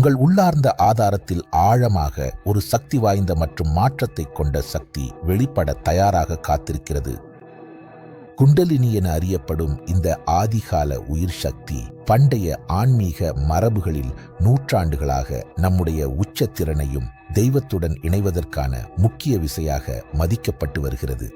உங்கள் உள்ளார்ந்த ஆதாரத்தில் ஆழமாக ஒரு சக்தி வாய்ந்த மற்றும் மாற்றத்தை கொண்ட சக்தி வெளிப்பட தயாராக காத்திருக்கிறது. குண்டலினி என அறியப்படும் இந்த ஆதிகால உயிர் சக்தி பண்டைய ஆன்மீக மரபுகளில் நூற்றாண்டுகளாக நம்முடைய உச்சத்திறனையும் தெய்வத்துடன் இணைவதற்கான முக்கிய விசையாக மதிக்கப்பட்டு வருகிறது.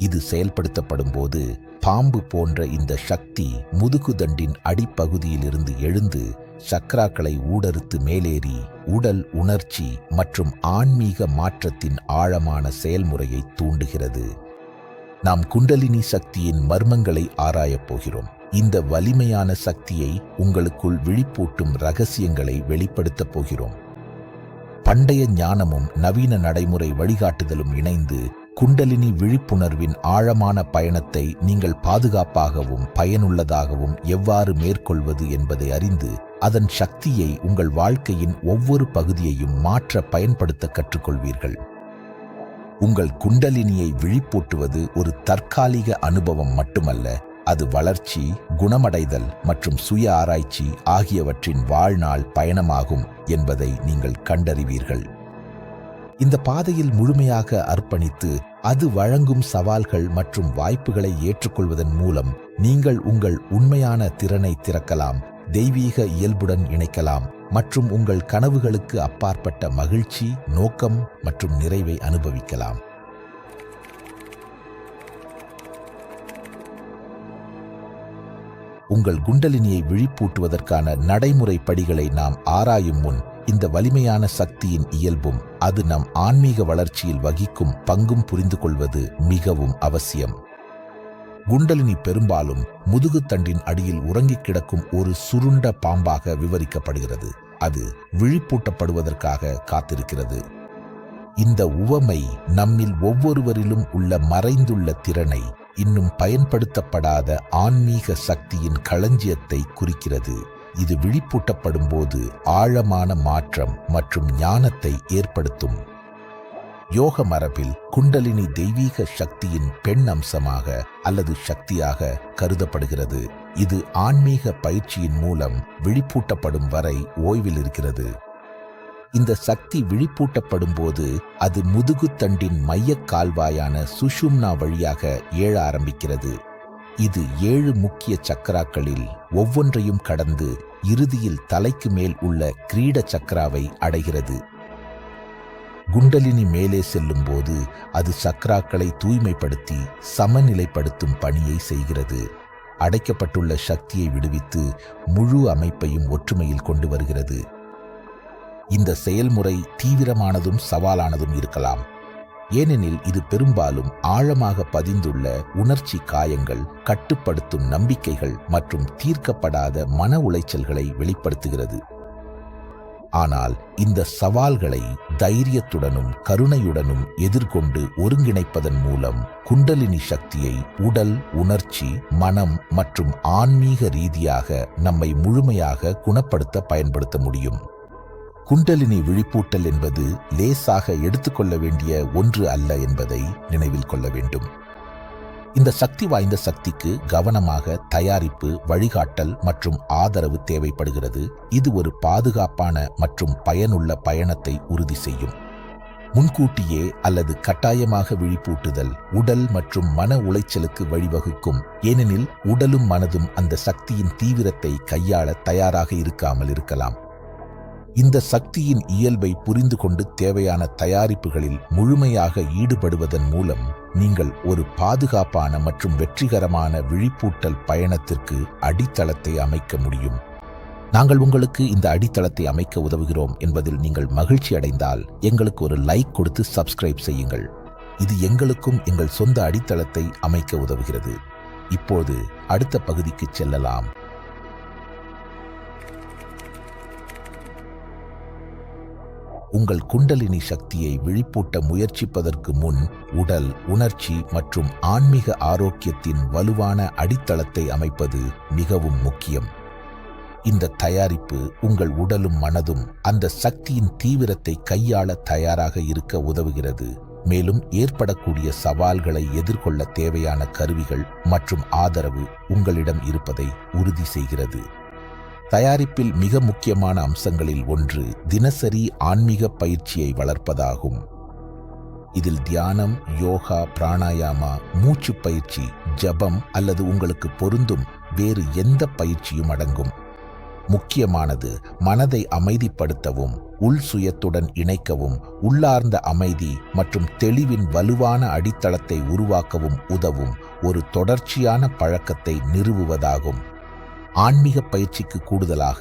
இது செயல்படுத்தப்படும் போது பாம்பு போன்ற இந்த சக்தி முதுகுதண்டின் அடிப்பகுதியிலிருந்து எழுந்து சக்ராக்களை ஊடறுத்து மேலேறி உடல் உணர்ச்சி மற்றும் ஆன்மீக மாற்றத்தின் ஆழமான செயல்முறையை தூண்டுகிறது. நாம் குண்டலினி சக்தியின் மர்மங்களை ஆராயப் போகிறோம். இந்த வலிமையான சக்தியை உங்களுக்குள் விழிப்பூட்டும் ரகசியங்களை வெளிப்படுத்தப் போகிறோம். பண்டைய ஞானமும் நவீன நடைமுறை வழிகாட்டுதலும் இணைந்து குண்டலினி விழிப்புணர்வின் ஆழமான பயணத்தை நீங்கள் பாதுகாப்பாகவும் பயனுள்ளதாகவும் எவ்வாறு மேற்கொள்வது என்பதை அறிந்து அதன் சக்தியை உங்கள் வாழ்க்கையின் ஒவ்வொரு பகுதியையும் மாற்ற பயன்படுத்த கற்றுக்கொள்வீர்கள். உங்கள் குண்டலினியை விழிப்பூட்டுவது ஒரு தற்காலிக அனுபவம் மட்டுமல்ல, அது வளர்ச்சி, குணமடைதல் மற்றும் சுய ஆராய்ச்சி ஆகியவற்றின் வாழ்நாள் பயணமாகும் என்பதை நீங்கள் கண்டறிவீர்கள். இந்த பாதையில் முழுமையாக அர்ப்பணித்து அது வழங்கும் சவால்கள் மற்றும் வாய்ப்புகளை ஏற்றுக்கொள்வதன் மூலம் நீங்கள் உங்கள் உண்மையான திறனை திறக்கலாம், தெய்வீக இயல்புடன் இணைக்கலாம் மற்றும் உங்கள் கனவுகளுக்கு அப்பாற்பட்ட மகிழ்ச்சி, நோக்கம் மற்றும் நிறைவை அனுபவிக்கலாம். உங்கள் குண்டலினியை விழிப்பூட்டுவதற்கான நடைமுறை படிகளை நாம் ஆராயும் முன் இந்த வலிமையான சக்தியின் இயல்பும் அது நம் ஆன்மீக வளர்ச்சியில் வகிக்கும் பங்கும் புரிந்து கொள்வது மிகவும் அவசியம். குண்டலினி பெரும்பாலும் முதுகுத்தண்டின் அடியில் உறங்கிக் கிடக்கும் ஒரு சுருண்ட பாம்பாக விவரிக்கப்படுகிறது. அது விழிப்பூட்டப்படுவதற்காக காத்திருக்கிறது. இந்த உவமை நம்மில் ஒவ்வொருவரிலும் உள்ள மறைந்துள்ள திறனை, இன்னும் பயன்படுத்தப்படாத ஆன்மீக சக்தியின் களஞ்சியத்தை குறிக்கிறது. இது விழிப்பூட்டப்படும் போது ஆழமான மாற்றம் மற்றும் ஞானத்தை ஏற்படுத்தும். யோக மரபில் குண்டலினி தெய்வீக சக்தியின் பெண் அம்சமாக அல்லது சக்தியாக கருதப்படுகிறது. இது ஆன்மீக பயிற்சியின் மூலம் விழிப்பூட்டப்படும் வரை ஓய்வில் இருக்கிறது. இந்த சக்தி விழிப்பூட்டப்படும் போது அது முதுகுத்தண்டின் மையக் கால்வாயான சுஷும்னா வழியாக ஏழ ஆரம்பிக்கிறது. இது 7 முக்கிய சக்கராக்களில் ஒவ்வொன்றையும் கடந்து இறுதியில் தலைக்கு மேல் உள்ள கிரீட சக்கராவை அடைகிறது. குண்டலினி மேலே செல்லும் போது அது சக்கராக்களை தூய்மைப்படுத்தி சமநிலைப்படுத்தும் பணியை செய்கிறது. அடைக்கப்பட்டுள்ள சக்தியை விடுவித்து முழு அமைப்பையும் ஒற்றுமையில் கொண்டு வருகிறது. இந்த செயல்முறை தீவிரமானதும் சவாலானதும் இருக்கலாம். ஏனெனில் இது பெரும்பாலும் ஆழமாக பதிந்துள்ள உணர்ச்சி காயங்கள், கட்டுப்படுத்தும் நம்பிக்கைகள் மற்றும் தீர்க்கப்படாத மன உளைச்சல்களை வெளிப்படுத்துகிறது. ஆனால் இந்த சவால்களை தைரியத்துடனும் கருணையுடனும் எதிர்கொண்டு ஒருங்கிணைப்பதன் மூலம் குண்டலினி சக்தியை உடல், உணர்ச்சி, மனம் மற்றும் ஆன்மீக ரீதியாக நம்மை முழுமையாக குணப்படுத்த பயன்படுத்த முடியும். குண்டலினி விழிப்பூட்டல் என்பது லேசாக எடுத்துக்கொள்ள வேண்டிய ஒன்று அல்ல என்பதை நினைவில் கொள்ள வேண்டும். இந்த சக்தி வாய்ந்த சக்திக்கு கவனமாக தயாரிப்பு, வழிகாட்டல் மற்றும் ஆதரவு தேவைப்படுகிறது. இது ஒரு பாதுகாப்பான மற்றும் பயனுள்ள பயணத்தை உறுதி செய்யும். முன்கூட்டியே அல்லது கட்டாயமாக விழிப்பூட்டுதல் உடல் மற்றும் மன உளைச்சலுக்கு வழிவகுக்கும். ஏனெனில் உடலும் மனதும் அந்த சக்தியின் தீவிரத்தை கையாள தயாராக இருக்காமல் இருக்கலாம். இந்த சக்தியின் இயல்பை புரிந்து கொண்டு தேவையான தயாரிப்புகளில் முழுமையாக ஈடுபடுவதன் மூலம் நீங்கள் ஒரு பாதுகாப்பான மற்றும் வெற்றிகரமான விழிப்பூட்டல் பயணத்திற்கு அடித்தளத்தை அமைக்க முடியும். நாங்கள் உங்களுக்கு இந்த அடித்தளத்தை அமைக்க உதவுகிறோம் என்பதில் நீங்கள் மகிழ்ச்சி அடைந்தால் எங்களுக்கு ஒரு லைக் கொடுத்து சப்ஸ்கிரைப் செய்யுங்கள். இது எங்களுக்கும் எங்கள் சொந்த அடித்தளத்தை அமைக்க உதவுகிறது. இப்போது அடுத்த பகுதிக்கு செல்லலாம். உங்கள் குண்டலினி சக்தியை விழிப்பூட்ட முயற்சிப்பதற்கு முன் உடல், உணர்ச்சி மற்றும் ஆன்மீக ஆரோக்கியத்தின் வலுவான அடித்தளத்தை அமைப்பது மிகவும் முக்கியம். இந்த தயாரிப்பு உங்கள் உடலும் மனதும் அந்த சக்தியின் தீவிரத்தை கையாள தயாராக இருக்க உதவுகிறது. மேலும் ஏற்படக்கூடிய சவால்களை எதிர்கொள்ள தேவையான கருவிகள் மற்றும் ஆதரவு உங்களிடம் இருப்பதை உறுதி செய்கிறது. தயாரிப்பில் மிக முக்கியமான அம்சங்களில் ஒன்று தினசரி ஆன்மீக பயிற்சியை வளர்ப்பதாகும். இதில் தியானம், யோகா, பிராணாயாமா, மூச்சு பயிற்சி, ஜபம் அல்லது உங்களுக்கு பொருந்தும் வேறு எந்த பயிற்சியும் அடங்கும். முக்கியமானது மனதை அமைதிப்படுத்தவும், உள் சுயத்துடன் இணைக்கவும், உள்ளார்ந்த அமைதி மற்றும் தெளிவின் வலுவான அடித்தளத்தை உருவாக்கவும் உதவும் ஒரு தொடர்ச்சியான பழக்கத்தை நிறுவுவதாகும். ஆன்மீக பயிற்சிக்கு கூடுதலாக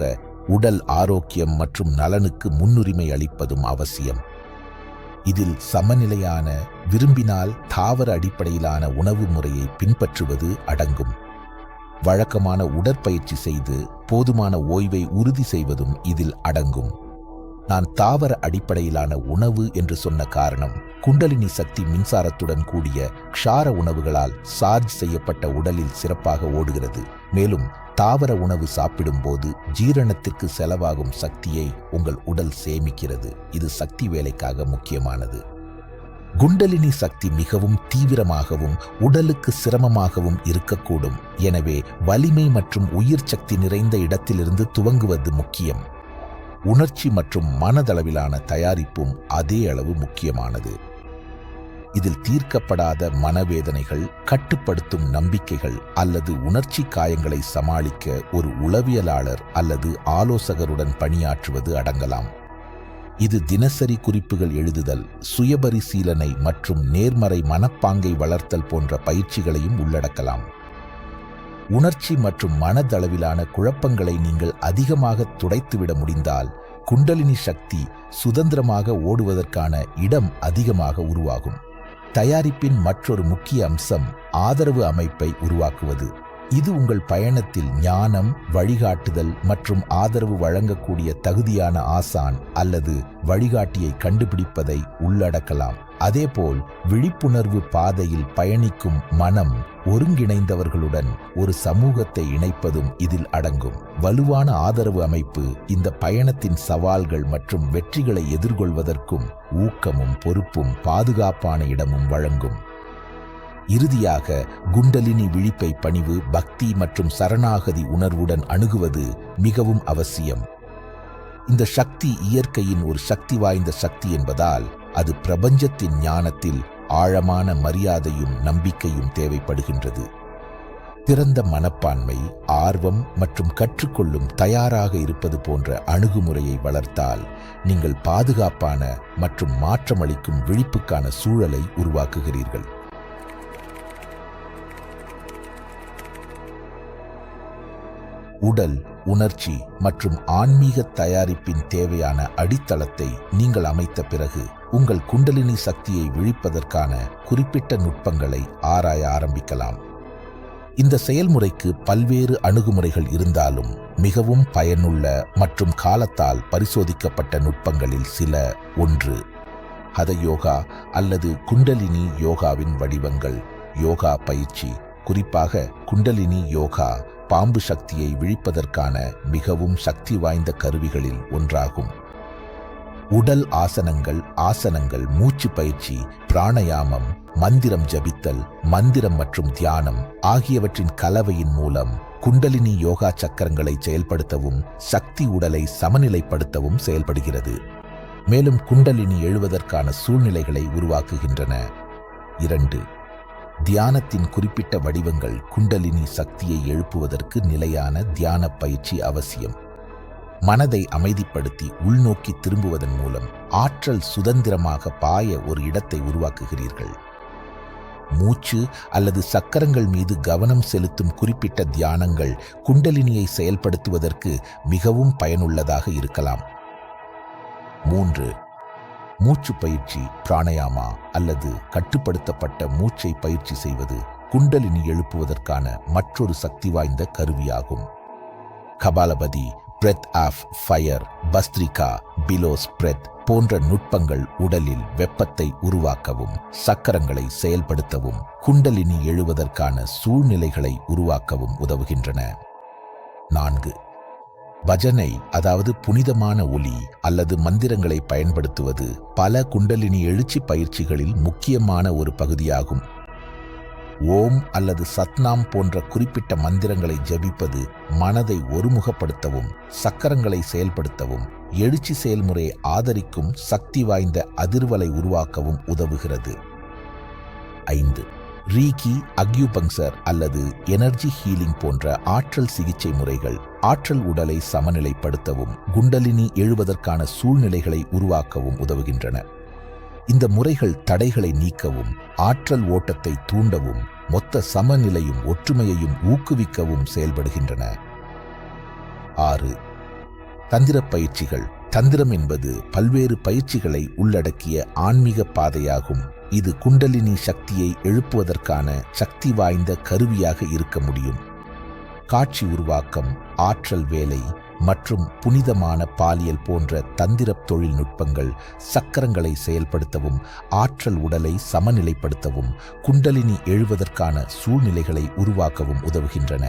உடல் ஆரோக்கியம் மற்றும் நலனுக்கு முன்னுரிமை அளிப்பதும் அவசியம். இதில் சமநிலையான, விரும்பினால் தாவர அடிப்படையிலான உணவு முறையை பின்பற்றுவது அடங்கும். வழக்கமான உடற்பயிற்சி செய்து போதுமான ஓய்வை உறுதி செய்வதும் இதில் அடங்கும். நான் தாவர அடிப்படையிலான உணவு என்று சொன்ன காரணம், குண்டலினி சக்தி மின்சாரத்துடன் கூடிய க்ஷார உணவுகளால் சார்ஜ் செய்யப்பட்ட உடலில் சிறப்பாக ஓடுகிறது. மேலும் தாவர உணவு சாப்பிடும்போது ஜீரணத்திற்கு செலவாகும் சக்தியை உங்கள் உடல் சேமிக்கிறது. இது சக்தி வேலைக்காக முக்கியமானது. குண்டலினி சக்தி மிகவும் தீவிரமாகவும் உடலுக்கு சிரமமாகவும் இருக்கக்கூடும். எனவே வலிமை மற்றும் உயிர் சக்தி நிறைந்த இடத்திலிருந்து துவங்குவது முக்கியம். உணர்ச்சி மற்றும் மனதளவிலான தயாரிப்பும் அதே அளவு முக்கியமானது. இதில் தீர்க்கப்படாத மனவேதனைகள், கட்டுப்படுத்தும் நம்பிக்கைகள் அல்லது உணர்ச்சி காயங்களை சமாளிக்க ஒரு உளவியலாளர் அல்லது ஆலோசகருடன் பணியாற்றுவது அடங்கலாம். இது தினசரி குறிப்புகள் எழுதுதல், சுயபரிசீலனை மற்றும் நேர்மறை மனப்பாங்கை வளர்த்தல் போன்ற பயிற்சிகளையும் உள்ளடக்கலாம். உணர்ச்சி மற்றும் மனதளவிலான குழப்பங்களை நீங்கள் அதிகமாக துடைத்துவிட முடிந்தால் குண்டலினி சக்தி சுதந்திரமாக ஓடுவதற்கான இடம் அதிகமாக உருவாகும். தயாரிப்பின் மற்றொரு முக்கிய அம்சம் ஆதரவு அமைப்பை உருவாக்குவது. இது உங்கள் பயணத்தில் ஞானம், வழிகாட்டுதல் மற்றும் ஆதரவு வழங்கக்கூடிய தகுதியான ஆசான் அல்லது வழிகாட்டியை கண்டுபிடிப்பதை உள்ளடக்கலாம். அதேபோல் விழிப்புணர்வு பாதையில் பயணிக்கும் மனம் ஒருங்கிணைந்தவர்களுடன் ஒரு சமூகத்தை இணைப்பதும் இதில் அடங்கும். வலுவான ஆதரவு அமைப்பு இந்த பயணத்தின் சவால்கள் மற்றும் வெற்றிகளை எதிர்கொள்வதற்கும் ஊக்கமும் பொறுப்பும் பாதுகாப்பான இடமும் வழங்கும். இறுதியாக குண்டலினி விழிப்பை பணிவு, பக்தி மற்றும் சரணாகதி உணர்வுடன் அணுகுவது மிகவும் அவசியம். இந்த சக்தி இயற்கையின் ஒரு சக்தி வாய்ந்த சக்தி என்பதால் அது பிரபஞ்சத்தின் ஞானத்தில் ஆழமான மரியாதையும் நம்பிக்கையும் தேவைப்படுகின்றது. திறந்த மனப்பான்மை, ஆர்வம் மற்றும் கற்றுக்கொள்ளும் தயாராக இருப்பது போன்ற அணுகுமுறையை வளர்த்தால் நீங்கள் பாதுகாப்பான மற்றும் மாற்றமளிக்கும் விழிப்புக்கான சூழலை உருவாக்குகிறீர்கள். உடல், உணர்ச்சி மற்றும் ஆன்மீக தயாரிப்பின் தேவையான அடித்தளத்தை நீங்கள் அமைத்த பிறகு உங்கள் குண்டலினி சக்தியை விழிப்பதற்கான குறிப்பிட்ட நுட்பங்களை ஆராய ஆரம்பிக்கலாம். இந்த செயல்முறைக்கு பல்வேறு அணுகுமுறைகள் இருந்தாலும் மிகவும் பயனுள்ள மற்றும் காலத்தால் பரிசோதிக்கப்பட்ட நுட்பங்களில் சில. 1. ஹத யோகா அல்லது குண்டலினி யோகாவின் வடிவங்கள். யோகா பயிற்சி, குறிப்பாக குண்டலினி யோகா, பாம்பு சக்தியை விழிப்பதற்கான மிகவும் சக்தி வாய்ந்த கருவிகளில் ஒன்றாகும். உடல் ஆசனங்கள், மூச்சு பயிற்சி, பிராணாயாமம், மந்திரம் ஜபித்தல், மந்திரம் மற்றும் தியானம் ஆகியவற்றின் கலவையின் மூலம் குண்டலினி யோகா சக்கரங்களை செயல்படுத்தவும் சக்தி உடலை சமநிலைப்படுத்தவும் செயல்படுகிறது. மேலும் குண்டலினி எழுவதற்கான சூழ்நிலைகளை உருவாக்குகின்றன. 2. தியானத்தின் குறிப்பிட்ட வடிவங்கள். குண்டலினி சக்தியை எழுப்புவதற்கு நிலையான தியான பயிற்சி அவசியம். மனதை அமைதிப்படுத்தி உள்நோக்கி திரும்புவதன் மூலம் ஆற்றல் சுதந்திரமாக பாய ஒரு இடத்தை உருவாக்குகிறீர்கள். மூச்சு அல்லது சக்கரங்கள் மீது கவனம் செலுத்தும் குறிப்பிட்ட தியானங்கள் குண்டலினியை செயல்படுத்துவதற்கு மிகவும் பயனுள்ளதாக இருக்கலாம். 3. மூச்சு பயிற்சி, பிராணாயாமா அல்லது கட்டுப்படுத்தப்பட்ட மூச்சை பயிற்சி செய்வது குண்டலினி எழுப்புவதற்கான மற்றொரு சக்தி வாய்ந்த கருவியாகும். Kapalabhati, breath of fire, Bhastrika, bellows breath போன்ற நுட்பங்கள் உடலில் வெப்பத்தை உருவாக்கவும் சக்கரங்களை செயல்படுத்தவும் குண்டலினி எழுவதற்கான சூழ்நிலைகளை உருவாக்கவும் உதவுகின்றன. 4. பஜனை, அதாவது புனிதமான ஒலி அல்லது மந்திரங்களை பயன்படுத்துவது பல குண்டலினி எழுச்சி பயிற்சிகளில் முக்கியமான ஒரு பகுதியாகும். ஓம் அல்லது சத்நாம் போன்ற குறிப்பிட்ட மந்திரங்களை ஜபிப்பது மனதை ஒருமுகப்படுத்தவும் சக்கரங்களை செயல்படுத்தவும் எழுச்சி செயல்முறையை ஆதரிக்கும் சக்தி வாய்ந்த அதிர்வலை உருவாக்கவும் உதவுகிறது. 5. ரீகி, அக்யூபங்சர் அல்லது எனர்ஜி ஹீலிங் போன்ற ஆற்றல் சிகிச்சை முறைகள் ஆற்றல் உடலை சமநிலைப்படுத்தவும் குண்டலினி எழுவதற்கான சூழ்நிலைகளை உருவாக்கவும் உதவுகின்றன. இந்த முறைகள் தடைகளை நீக்கவும் ஆற்றல் ஓட்டத்தை தூண்டவும் மொத்த சமநிலையும் ஒற்றுமையையும் ஊக்குவிக்கவும் செயல்படுகின்றன. 6. தந்திர பயிற்சிகள். தந்திரம் என்பது பல்வேறு பயிற்சிகளை உள்ளடக்கிய ஆன்மீக பாதையாகும். இது குண்டலினி சக்தியை எழுப்புவதற்கான சக்தி வாய்ந்த கருவியாக இருக்க முடியும். காட்சி உருவாக்கம், ஆற்றல் வேலை மற்றும் புனிதமான பாலியல் போன்ற தந்திர தொழில்நுட்பங்கள் சக்கரங்களை செயல்படுத்தவும் ஆற்றல் உடலை சமநிலைப்படுத்தவும் குண்டலினி எழுவதற்கான சூழ்நிலைகளை உருவாக்கவும் உதவுகின்றன.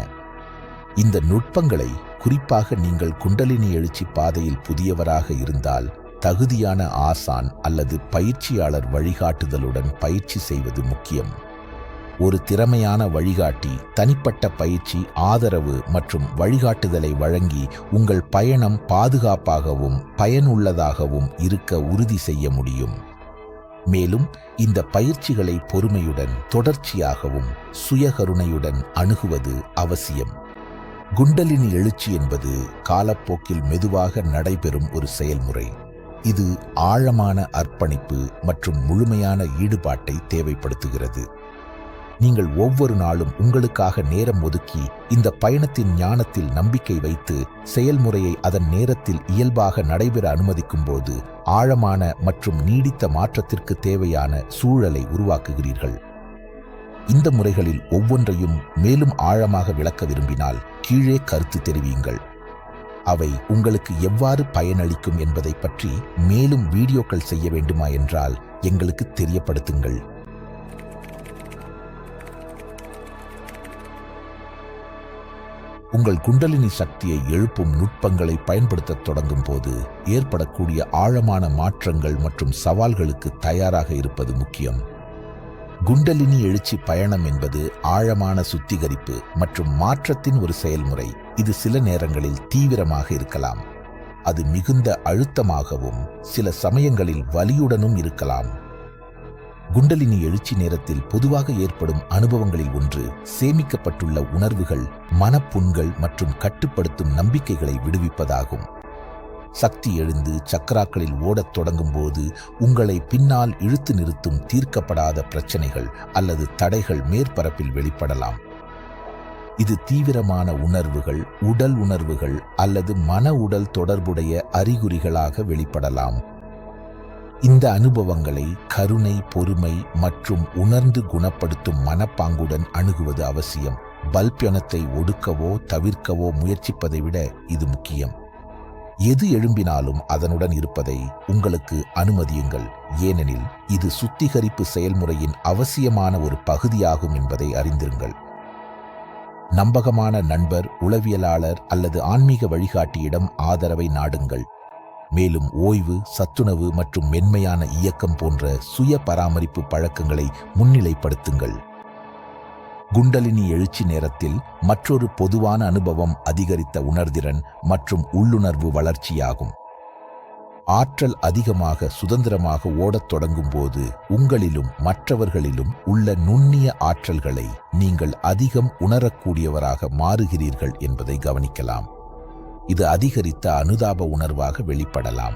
இந்த நுட்பங்களை குறிப்பாக நீங்கள் குண்டலினி எழுச்சி பாதையில் புதியவராக இருந்தால் தகுதியான ஆசான் அல்லது பயிற்சியாளர் வழிகாட்டுதலுடன் பயிற்சி செய்வது முக்கியம். ஒரு திறமையான வழிகாட்டி தனிப்பட்ட பயிற்சி, ஆதரவு மற்றும் வழிகாட்டுதலை வழங்கி உங்கள் பயணம் பாதுகாப்பாகவும் பயனுள்ளதாகவும் இருக்க உறுதி செய்ய முடியும். மேலும் இந்த பயிற்சிகளை பொறுமையுடன் தொடர்ச்சியாகவும் சுயகருணையுடன் அணுகுவது அவசியம். குண்டலினி எழுச்சி என்பது காலப்போக்கில் மெதுவாக நடைபெறும் ஒரு செயல்முறை. இது ஆழமான அர்ப்பணிப்பு மற்றும் முழுமையான ஈடுபாட்டை தேவைப்படுத்துகிறது. நீங்கள் ஒவ்வொரு நாளும் உங்களுக்காக நேரம் ஒதுக்கி இந்த பயணத்தின் ஞானத்தில் நம்பிக்கை வைத்து செயல்முறையை அதன் நேரத்தில் இயல்பாக நடைபெற அனுமதிக்கும் போது ஆழமான மற்றும் நீடித்த மாற்றத்திற்கு தேவையான சூழலை உருவாக்குகிறீர்கள். இந்த முறைகளில் ஒவ்வொன்றையும் மேலும் ஆழமாக விளக்க விரும்பினால் கீழே கருத்து தெரிவியுங்கள். அவை உங்களுக்கு எவ்வாறு பயனளிக்கும் என்பதை பற்றி மேலும் வீடியோக்கள் செய்ய வேண்டுமா என்றால் எங்களுக்கு தெரியப்படுத்துங்கள். உங்கள் குண்டலினி சக்தியை எழுப்பும் நுட்பங்களை பயன்படுத்தத் தொடங்கும் போது ஏற்படக்கூடிய ஆழமான மாற்றங்கள் மற்றும் சவால்களுக்கு தயாராக இருப்பது முக்கியம். குண்டலினி எழுச்சி பயணம் என்பது ஆழமான சுத்திகரிப்பு மற்றும் மாற்றத்தின் ஒரு செயல்முறை. இது சில நேரங்களில் தீவிரமாக இருக்கலாம். அது மிகுந்த அழுத்தமாகவும் சில சமயங்களில் வலியுடனும் இருக்கலாம். குண்டலினி எழுச்சி நேரத்தில் பொதுவாக ஏற்படும் அனுபவங்களில் ஒன்று சேமிக்கப்பட்டுள்ள உணர்வுகள், மனப்புண்கள் மற்றும் கட்டுப்படுத்தும் நம்பிக்கைகளை விடுவிப்பதாகும். சக்தி எழுந்து சக்கராக்களில் ஓடத் தொடங்கும் போது உங்களை பின்னால் இழுத்து நிறுத்தும் தீர்க்கப்படாத பிரச்சனைகள் அல்லது தடைகள் மேற்பரப்பில் வெளிப்படலாம். இது தீவிரமான உணர்வுகள், உடல் உணர்வுகள் அல்லது மன உடல் தொடர்புடைய அறிகுறிகளாக வெளிப்படலாம். இந்த அனுபவங்களை கருணை, பொறுமை மற்றும் உணர்ந்து குணப்படுத்தும் மனப்பாங்குடன் அணுகுவது அவசியம். பல்பியனத்தை ஒடுக்கவோ தவிர்க்கவோ முயற்சிப்பதை விட இது முக்கியம். எது எழும்பினாலும் அதனுடன் இருப்பதை உங்களுக்கு அனுமதியுங்கள், ஏனெனில் இது சுத்திகரிப்பு செயல்முறையின் அவசியமான ஒரு பகுதியாகும் என்பதை அறிந்திருங்கள். நம்பகமான நண்பர், உளவியலாளர் அல்லது ஆன்மீக வழிகாட்டியிடம் ஆதரவை நாடுங்கள். மேலும் ஓய்வு, சத்துணவு மற்றும் மென்மையான இயக்கம் போன்ற சுய பராமரிப்பு பழக்கங்களை முன்னிலைப்படுத்துங்கள். குண்டலினி எழுச்சி நேரத்தில் மற்றொரு பொதுவான அனுபவம் அதிகரித்த உணர்திறன் மற்றும் உள்ளுணர்வு வளர்ச்சியாகும். ஆற்றல் அதிகமாக சுதந்திரமாக ஓடத் தொடங்கும் போது உங்களிலும் மற்றவர்களிலும் உள்ள நுண்ணிய ஆற்றல்களை நீங்கள் அதிகம் உணரக்கூடியவராக மாறுகிறீர்கள் என்பதை கவனிக்கலாம். இது அதிகரித்த அனுதாப உணர்வாக வெளிப்படலாம்.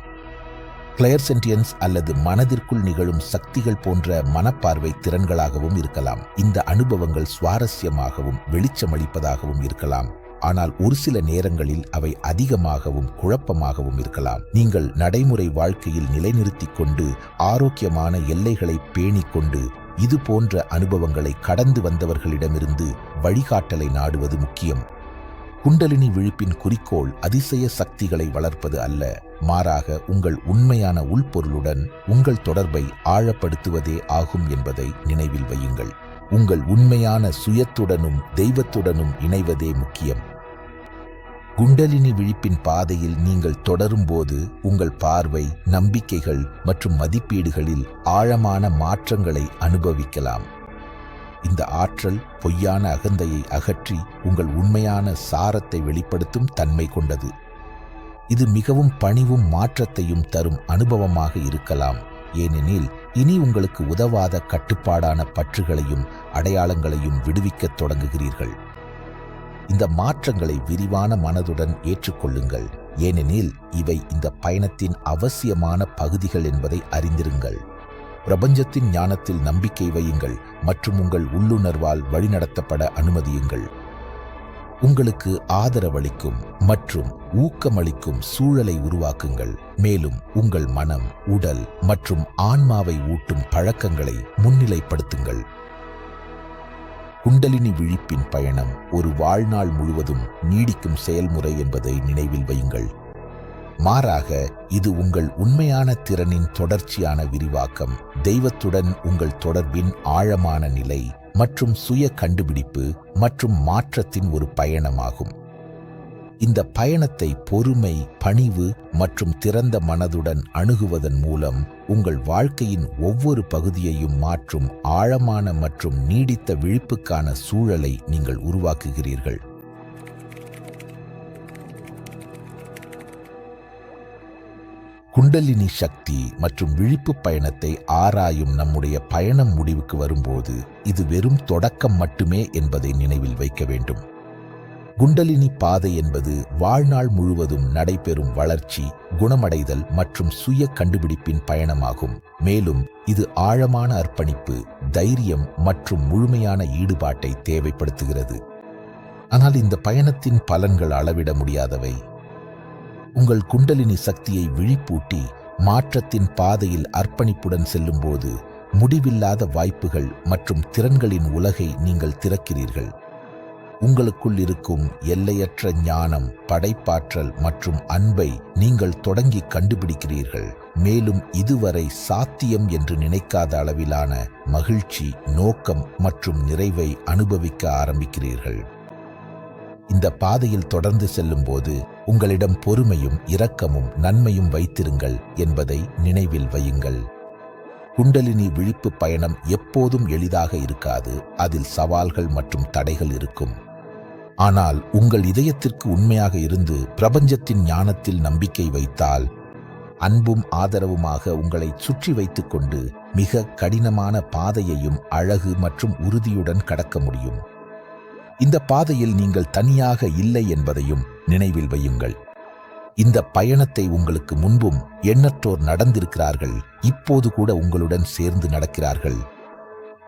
கிளையர்சென்டியன்ஸ் அல்லது மனதிற்குள் நிகழும் சக்திகள் போன்ற மனப்பார்வை திறன்களாகவும் இருக்கலாம். இந்த அனுபவங்கள் சுவாரஸ்யமாகவும் வெளிச்சமளிப்பதாகவும் இருக்கலாம், ஆனால் ஒரு சில நேரங்களில் அவை அதிகமாகவும் குழப்பமாகவும் இருக்கலாம். நீங்கள் நடைமுறை வாழ்க்கையில் நிலைநிறுத்திக் கொண்டு ஆரோக்கியமான எல்லைகளை பேணிக்கொண்டு இது போன்ற அனுபவங்களை கடந்து வந்தவர்களிடமிருந்து வழிகாட்டலை நாடுவது முக்கியம். குண்டலினி விழிப்பின் குறிக்கோள் அதிசய சக்திகளை வளர்ப்பது அல்ல, மாறாக உங்கள் உண்மையான உள்பொருளுடன் உங்கள் தொடர்பை ஆழப்படுத்துவதே ஆகும் என்பதை நினைவில் வையுங்கள். உங்கள் உண்மையான சுயத்துடனும் தெய்வத்துடனும் இணைவதே முக்கியம். குண்டலினி விழிப்பின் பாதையில் நீங்கள் தொடரும்போது உங்கள் பார்வை, நம்பிக்கைகள் மற்றும் மதிப்பீடுகளில் ஆழமான மாற்றங்களை அனுபவிக்கலாம். இந்த ஆற்றல் பொய்யான அகந்தையை அகற்றி உங்கள் உண்மையான சாரத்தை வெளிப்படுத்தும் தன்மை கொண்டது. இது மிகவும் பணிவும் மாற்றத்தையும் தரும் அனுபவமாக இருக்கலாம். ஏனெனில் இனி உங்களுக்கு உதவாத கட்டுப்பாடான பற்றுகளையும் அடையாளங்களையும் விடுவிக்கத் தொடங்குகிறீர்கள். இந்த மாற்றங்களை விரிவான மனதுடன் ஏற்றுக்கொள்ளுங்கள், ஏனெனில் இவை இந்த பயணத்தின் அவசியமான பகுதிகள் என்பதை அறிந்திருங்கள். பிரபஞ்சத்தின் ஞானத்தில் நம்பிக்கை வையுங்கள் மற்றும் உங்கள் உள்ளுணர்வால் வழிநடத்தப்பட அனுமதியுங்கள். உங்களுக்கு ஆதரவளிக்கும் மற்றும் ஊக்கமளிக்கும் சூழலை உருவாக்குங்கள். மேலும் உங்கள் மனம், உடல் மற்றும் ஆன்மாவை ஊட்டும் பழக்கங்களை முன்னிலைப்படுத்துங்கள். குண்டலினி விழிப்பின் பயணம் ஒரு வாழ்நாள் முழுவதும் நீடிக்கும் செயல்முறை என்பதை நினைவில் வையுங்கள். மாறாக இது உங்கள் உண்மையான திறனின் தொடர்ச்சியான விரிவாக்கம், தெய்வத்துடன் உங்கள் தொடர்பின் ஆழமான நிலை மற்றும் சுய கண்டுபிடிப்பு மற்றும் மாற்றத்தின் ஒரு பயணமாகும். இந்த பயணத்தை பொறுமை, பணிவு மற்றும் திறந்த மனதுடன் அணுகுவதன் மூலம் உங்கள் வாழ்க்கையின் ஒவ்வொரு பகுதியையும் மாற்றும் ஆழமான மற்றும் நீடித்த விழிப்புக்கான சூழலை நீங்கள் உருவாக்குகிறீர்கள். குண்டலினி சக்தி மற்றும் விழிப்பு பயணத்தை ஆராயும் நம்முடைய பயணம் முடிவுக்கு வரும்போது இது வெறும் தொடக்கம் மட்டுமே என்பதை நினைவில் வைக்க வேண்டும். குண்டலினி பாதை என்பது வாழ்நாள் முழுவதும் நடைபெறும் வளர்ச்சி, குணமடைதல் மற்றும் சுய கண்டுபிடிப்பின் பயணமாகும். மேலும் இது ஆழமான அர்ப்பணிப்பு, தைரியம் மற்றும் முழுமையான ஈடுபாட்டை தேவைப்படுத்துகிறது. ஆனால் இந்த பயணத்தின் பலன்கள் அளவிட முடியாதவை. உங்கள் குண்டலினி சக்தியை விழிப்பூட்டி மாற்றத்தின் பாதையில் அர்ப்பணிப்புடன் செல்லும்போது முடிவில்லாத வாய்ப்புகள் மற்றும் திறன்களின் உலகை நீங்கள் திறக்கிறீர்கள். உங்களுக்குள் இருக்கும் எல்லையற்ற ஞானம், படைப்பாற்றல் மற்றும் அன்பை நீங்கள் தொடங்கி கண்டுபிடிக்கிறீர்கள். மேலும் இதுவரை சாத்தியம் என்று நினைக்காத அளவிலான மகிழ்ச்சி, நோக்கம் மற்றும் நிறைவை அனுபவிக்க ஆரம்பிக்கிறீர்கள். இந்த பாதையில் தொடர்ந்து செல்லும்போது உங்களிடம் பொறுமையும் இரக்கமும் நன்மையும் வைத்திருங்கள் என்பதை நினைவில் வையுங்கள். குண்டலினி விழிப்பு பயணம் எப்போதும் எளிதாக இருக்காது. அதில் சவால்கள் மற்றும் தடைகள் இருக்கும். ஆனால் உங்கள் இதயத்திற்கு உண்மையாக இருந்து பிரபஞ்சத்தின் ஞானத்தில் நம்பிக்கை வைத்தால், அன்பும் ஆதரவுமாக உங்களை சுற்றி வைத்துக்கொண்டு மிக கடினமான பாதையையும் அழகு மற்றும் உறுதியுடன் கடக்க முடியும். இந்த பாதையில் நீங்கள் தனியாக இல்லை என்பதையும் நினைவில் வையுங்கள். இந்த பயணத்தை உங்களுக்கு முன்பும் எண்ணற்றோர் நடந்திருக்கிறார்கள், இப்போது கூட உங்களுடன் சேர்ந்து நடக்கிறார்கள்.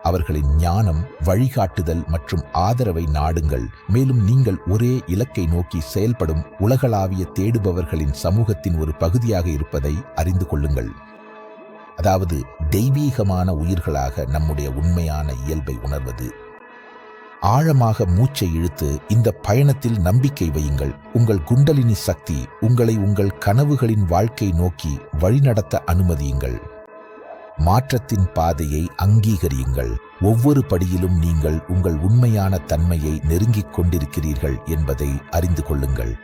அவர்களின் ஞானம், வழிகாட்டுதல் மற்றும் ஆதரவை நாடுங்கள். மேலும் நீங்கள் ஒரே இலக்கை நோக்கி செயல்படும் உலகளாவிய தேடுபவர்களின் சமூகத்தின் ஒரு பகுதியாக இருப்பதை அறிந்து கொள்ளுங்கள். அதாவது தெய்வீகமான உயிர்களாக நம்முடைய உண்மையான இயல்பை உணர்வது. ஆழமாக மூச்சை இழுத்து இந்த பயணத்தில் நம்பிக்கை வையுங்கள். உங்கள் குண்டலினி சக்தி உங்களை உங்கள் கனவுகளின் வாழ்க்கை நோக்கி வழிநடத்த அனுமதியுங்கள். மாற்றத்தின் பாதையை அங்கீகரியுங்கள். ஒவ்வொரு படியிலும் நீங்கள் உங்கள் உண்மையான தன்மையை நெருங்கிக் கொண்டிருக்கிறீர்கள் என்பதை அறிந்து கொள்ளுங்கள்.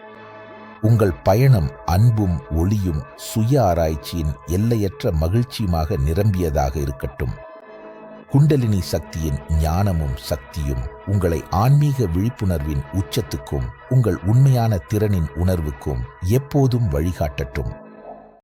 உங்கள் பயணம் அன்பும் ஒளியும் சுய ஆராய்ச்சியின் எல்லையற்ற மகிழ்ச்சியுமாக நிரம்பியதாக இருக்கட்டும். குண்டலினி சக்தியின் ஞானமும் சக்தியும் உங்களை ஆன்மீக விழிப்புணர்வின் உச்சத்துக்கும் உங்கள் உண்மையான திறனின் உணர்வுக்கும் எப்போதும் வழிகாட்டட்டும்.